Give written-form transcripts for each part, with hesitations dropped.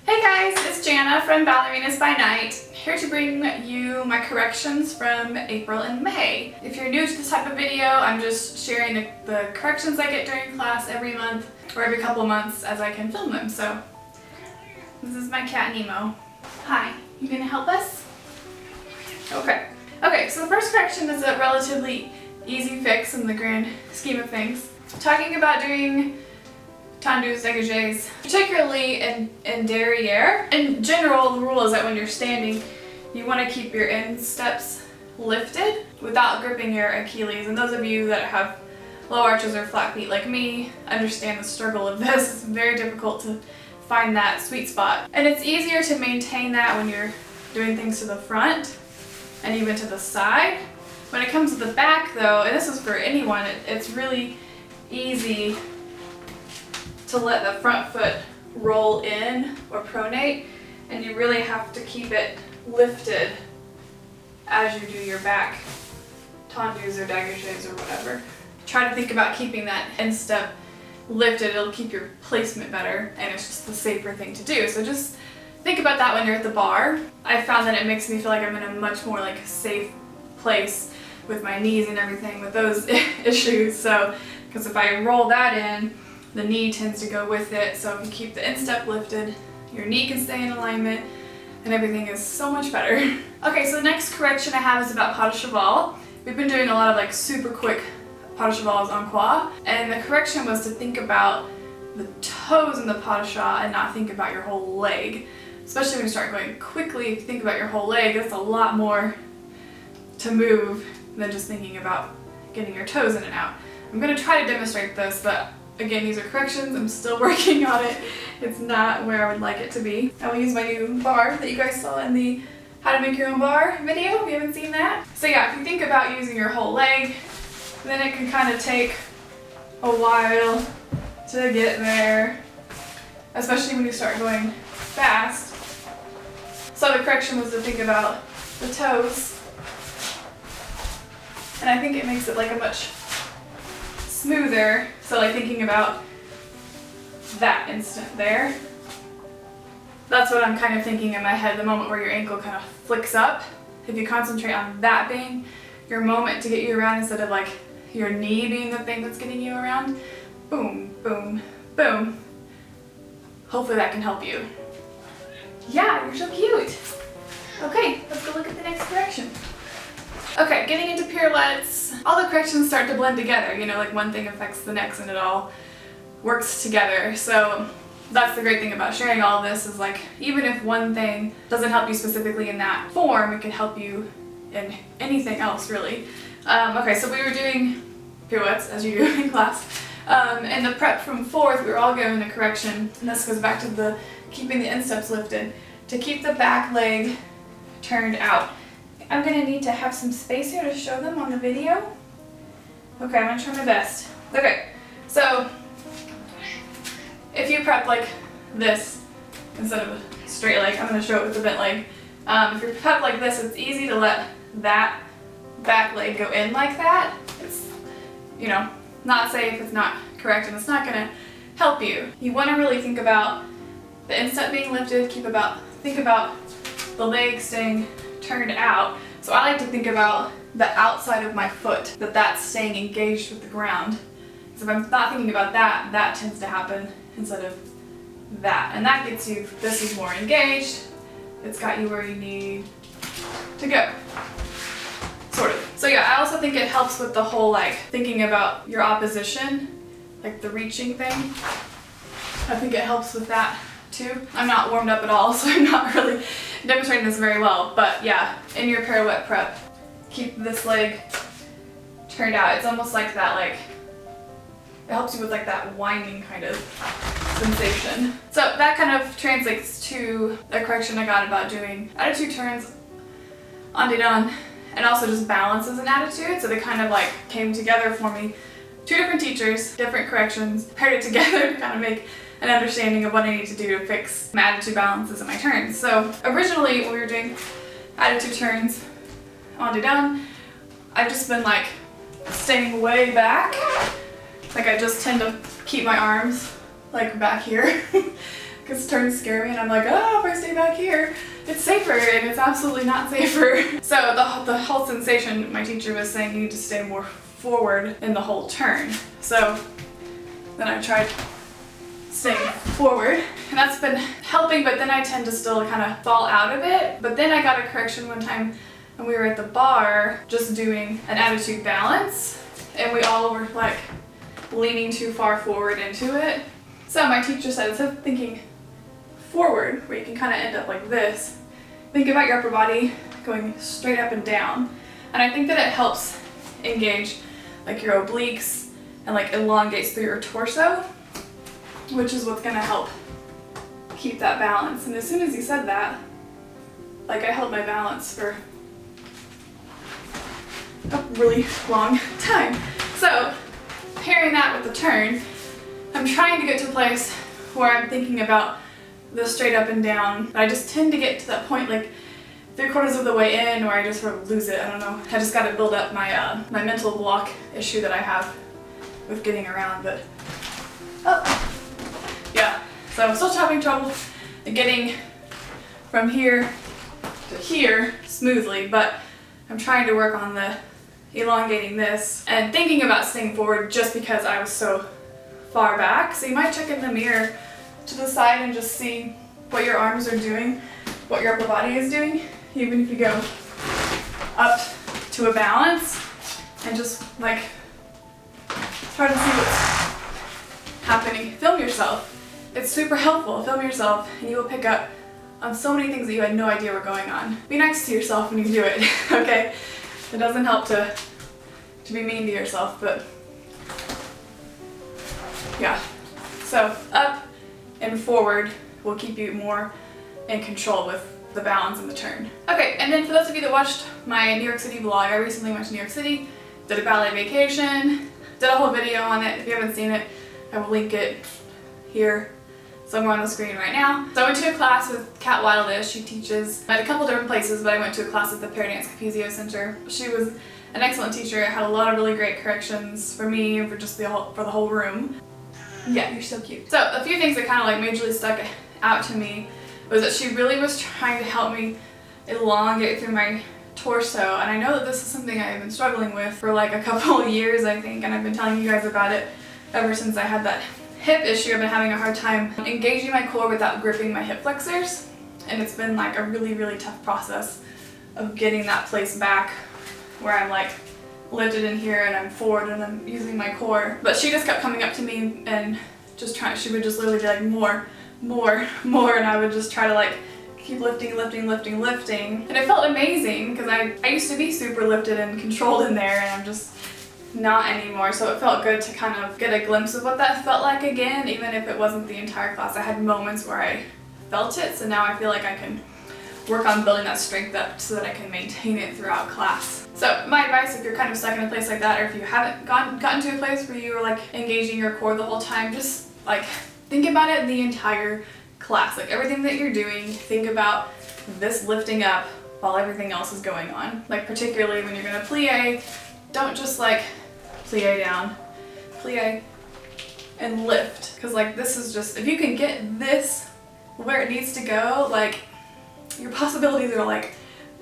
Hey guys, it's Jana from Ballerinas by Night, here to bring you my corrections from April and May. If you're new to this type of video, I'm just sharing the corrections I get during class every month or every couple of months as I can film them. So this is my cat Nemo. Hi, you gonna help us? Okay, so the first correction is a relatively easy fix in the grand scheme of things. Talking about doing tendus, dégagés, particularly in derriere. In general, the rule is that when you're standing, you want to keep your insteps lifted without gripping your Achilles. And those of you that have low arches or flat feet like me understand the struggle of this. It's very difficult to find that sweet spot. And it's easier to maintain that when you're doing things to the front and even to the side. When it comes to the back though, and this is for anyone, it's really easy to let the front foot roll in or pronate, and you really have to keep it lifted as you do your back tendus or dégagés or whatever. Try to think about keeping that instep lifted. It'll keep your placement better, and it's just the safer thing to do. So just think about that when you're at the bar. I found that it makes me feel like I'm in a much more like safe place with my knees and everything with those issues. So because if I roll that in, the knee tends to go with it, so if you keep the instep lifted, your knee can stay in alignment, and everything is so much better. Okay, so the next correction I have is about pas de cheval. We've been doing a lot of like super quick pas de chevals en croix, and the correction was to think about the toes in the pas de cheval and not think about your whole leg. Especially when you start going quickly, if you think about your whole leg, that's a lot more to move than just thinking about getting your toes in and out. I'm going to try to demonstrate this, but again, these are corrections. I'm still working on it. It's not where I would like it to be. I will use my new bar that you guys saw in the How to Make Your Own Bar video, if you haven't seen that. So yeah, if you think about using your whole leg, then it can kind of take a while to get there, especially when you start going fast. So the correction was to think about the toes, and I think it makes it like a much smoother. So like thinking about that instant there. That's what I'm kind of thinking in my head, the moment where your ankle kind of flicks up. If you concentrate on that being your moment to get you around instead of like your knee being the thing that's getting you around. Boom, boom, boom. Hopefully that can help you. Yeah, you're so cute. Okay, let's go look at the next correction. Okay, getting into pirouettes, all the corrections start to blend together, you know, like one thing affects the next and it all works together. So that's the great thing about sharing all of this is like, even if one thing doesn't help you specifically in that form, it can help you in anything else really. Okay, so we were doing pirouettes as you do in class. In the prep from fourth, we were all given a correction, and this goes back to the keeping the insteps lifted, to keep the back leg turned out. I'm going to need to have some space here to show them on the video. Okay, I'm going to try my best. Okay, so if you prep like this instead of a straight leg, I'm going to show it with a bent leg. If you prep like this, it's easy to let that back leg go in like that. It's, you know, not safe, it's not correct, and it's not going to help you. You want to really think about the instep being lifted, think about the leg staying turned out. So I like to think about the outside of my foot, that's staying engaged with the ground. So if I'm not thinking about that, that tends to happen instead of that. And that gets you, this is more engaged, it's got you where you need to go, sort of. So yeah, I also think it helps with the whole like thinking about your opposition, like the reaching thing. I think it helps with that too. I'm not warmed up at all, so I'm not really demonstrating this very well, but yeah, in your pirouette prep, keep this leg turned out. It's almost like that, like, it helps you with like that winding kind of sensation. So that kind of translates to the correction I got about doing attitude turns en dedans, and also just balance as an attitude. So they kind of like came together for me. Two different teachers, different corrections, paired it together to kind of make an understanding of what I need to do to fix my attitude balances and my turns. So originally when we were doing attitude turns en dedans, I've just been like staying way back. Like I just tend to keep my arms like back here because turns scare me and I'm like, oh, if I stay back here, it's safer, and it's absolutely not safer. So the whole sensation, my teacher was saying you need to stay more forward in the whole turn. So then I tried staying forward, and that's been helping, but then I tend to still kind of fall out of it. But then I got a correction one time when we were at the bar just doing an attitude balance, and we all were like leaning too far forward into it. So my teacher said, instead of thinking forward, where you can kind of end up like this, think about your upper body going straight up and down. And I think that it helps engage like your obliques and like elongates through your torso, which is what's gonna help keep that balance. And as soon as he said that, like I held my balance for a really long time. So pairing that with the turn, I'm trying to get to a place where I'm thinking about the straight up and down. I just tend to get to that point like 3/4 of the way in where I just sort of lose it. I don't know. I just got to build up my my mental block issue that I have with getting around. But yeah. So I'm still having trouble getting from here to here smoothly, but I'm trying to work on the elongating this and thinking about staying forward just because I was so far back. So you might check in the mirror to the side and just see what your arms are doing, what your upper body is doing, even if you go up to a balance, and just like try to see what's happening. Film yourself. It's super helpful. Film yourself and you will pick up on so many things that you had no idea were going on. Be nice to yourself when you do it, okay? It doesn't help to be mean to yourself, but yeah. So up and forward will keep you more in control with the balance and the turn. Okay, and then for those of you that watched my New York City vlog, I recently went to New York City, did a ballet vacation, did a whole video on it. If you haven't seen it, I will link it here somewhere on the screen right now. So I went to a class with Kat Wildish. She teaches at a couple different places, but I went to a class at the Paradance Capizio Center. She was an excellent teacher, had a lot of really great corrections for me, for just the whole room. Yeah, you're so cute. So a few things that kind of like majorly stuck out to me was that she really was trying to help me elongate through my torso, and I know that this is something I've been struggling with for like a couple of years, I think, and I've been telling you guys about it ever since I had that hip issue. I've been having a hard time engaging my core without gripping my hip flexors, and it's been like a really, really tough process of getting that place back where I'm like lifted in here and I'm forward and I'm using my core. But she just kept coming up to me and just she would just literally be like more, and I would just try to like keep lifting, and it felt amazing because I used to be super lifted and controlled in there, and I'm just not anymore. So it felt good to kind of get a glimpse of what that felt like again, even if it wasn't the entire class. I had moments where I felt it, so now I feel like I can work on building that strength up so that I can maintain it throughout class. So my advice, if you're kind of stuck in a place like that, or if you haven't gotten to a place where you were like engaging your core the whole time, just like think about it the entire class. Like everything that you're doing, think about this lifting up while everything else is going on. Like particularly when you're gonna plie, don't just like plie down, plie and lift. Cause like this is just, if you can get this where it needs to go, like your possibilities are like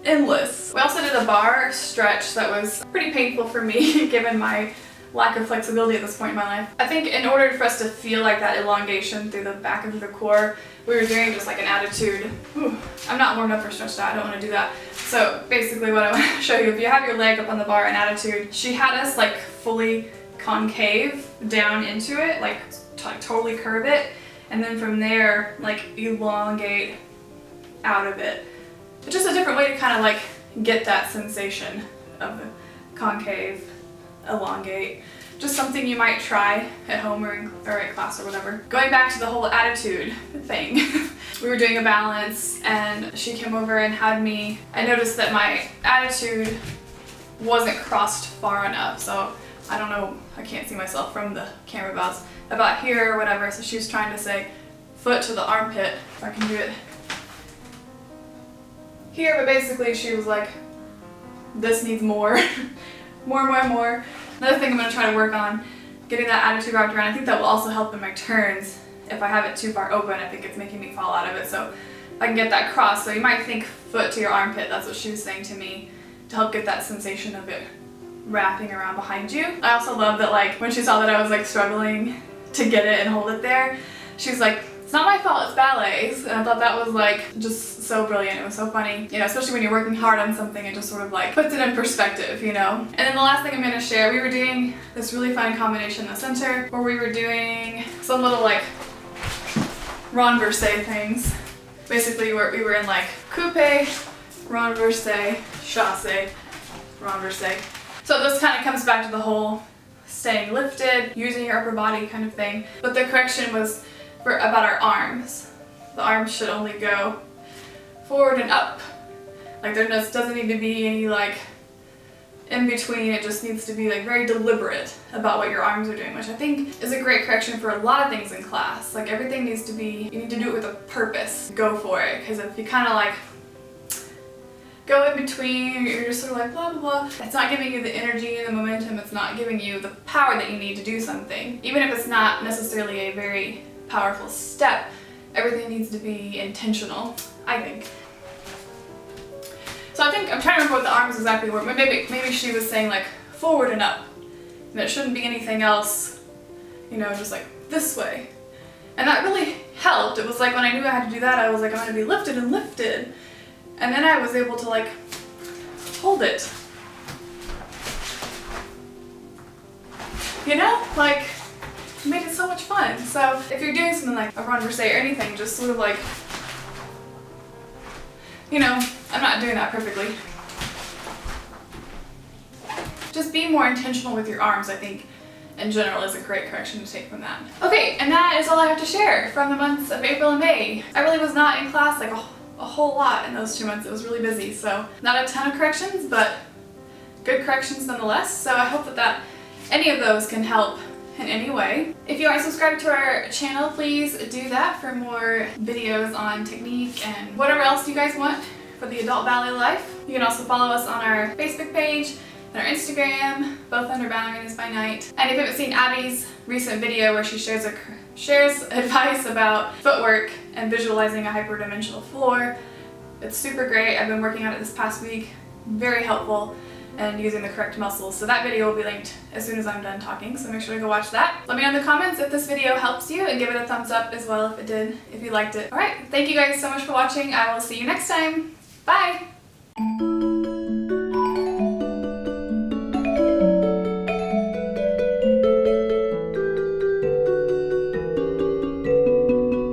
endless. We also did a bar stretch that was pretty painful for me given my lack of flexibility at this point in my life. I think in order for us to feel like that elongation through the back of the core, we were doing just like an attitude. Ooh, I'm not warmed up or stretched out, I don't want to do that. So basically what I want to show you, if you have your leg up on the bar in attitude, she had us like fully concave down into it, like totally curve it, and then from there like elongate out of it. It's just a different way to kind of like get that sensation of the concave, elongate. Just something you might try at home or at class or whatever. Going back to the whole attitude thing, we were doing a balance and she came over and had me, I noticed that my attitude wasn't crossed far enough, so I don't know, I can't see myself from the camera about here or whatever, so she was trying to say foot to the armpit, if I can do it here, but basically she was like, this needs more, more. Another thing I'm going to try to work on, getting that attitude wrapped around. I think that will also help in my turns, if I have it too far open, I think it's making me fall out of it. So I can get that cross. So you might think foot to your armpit. That's what she was saying to me, to help get that sensation of it wrapping around behind you. I also love that, like, when she saw that I was like struggling to get it and hold it there, she's like, it's not my fault, it's ballet's. And I thought that was like just so brilliant. It was so funny, you know, especially when you're working hard on something, it just sort of like puts it in perspective, you know. And then the last thing I'm going to share, we were doing this really fun combination in the center where we were doing some little like renverse things. Basically we were in like coupe, renverse, chasse, renverse. So this kind of comes back to the whole staying lifted, using your upper body kind of thing. But the correction was about our arms. The arms should only go forward and up. Like there doesn't need to be any like in between. It just needs to be like very deliberate about what your arms are doing, which I think is a great correction for a lot of things in class. Like everything needs to be, you need to do it with a purpose. Go for it. Because if you kind of like go in between, you're just sort of like blah blah blah, it's not giving you the energy and the momentum, it's not giving you the power that you need to do something. Even if it's not necessarily a very powerful step, everything needs to be intentional, I think. So I think, I'm trying to remember what the arms exactly were, but maybe she was saying like forward and up, and it shouldn't be anything else, you know, just like this way. And that really helped. It was like when I knew I had to do that, I was like, I'm gonna be lifted and lifted. And then I was able to like hold it. You know, like it made it so much fun. So if you're doing something like a renverse or anything, just sort of like, you know, I'm not doing that perfectly. Just be more intentional with your arms, I think, in general is a great correction to take from that. Okay, and that is all I have to share from the months of April and May. I really was not in class like a whole lot in those 2 months. It was really busy, so not a ton of corrections, but good corrections nonetheless. So I hope that any of those can help in any way. If you aren't subscribed to our channel, please do that for more videos on technique and whatever else you guys want for the adult ballet life. You can also follow us on our Facebook page and our Instagram, both under Ballerinas by Night. And if you haven't seen Abby's recent video where she shares advice about footwork and visualizing a hyperdimensional floor, it's super great. I've been working on it this past week. Very helpful. And using the correct muscles. So that video will be linked as soon as I'm done talking, so make sure to go watch that. Let me know in the comments if this video helps you, and give it a thumbs up as well if it did, if you liked it. Alright, thank you guys so much for watching. I will see you next time. Bye!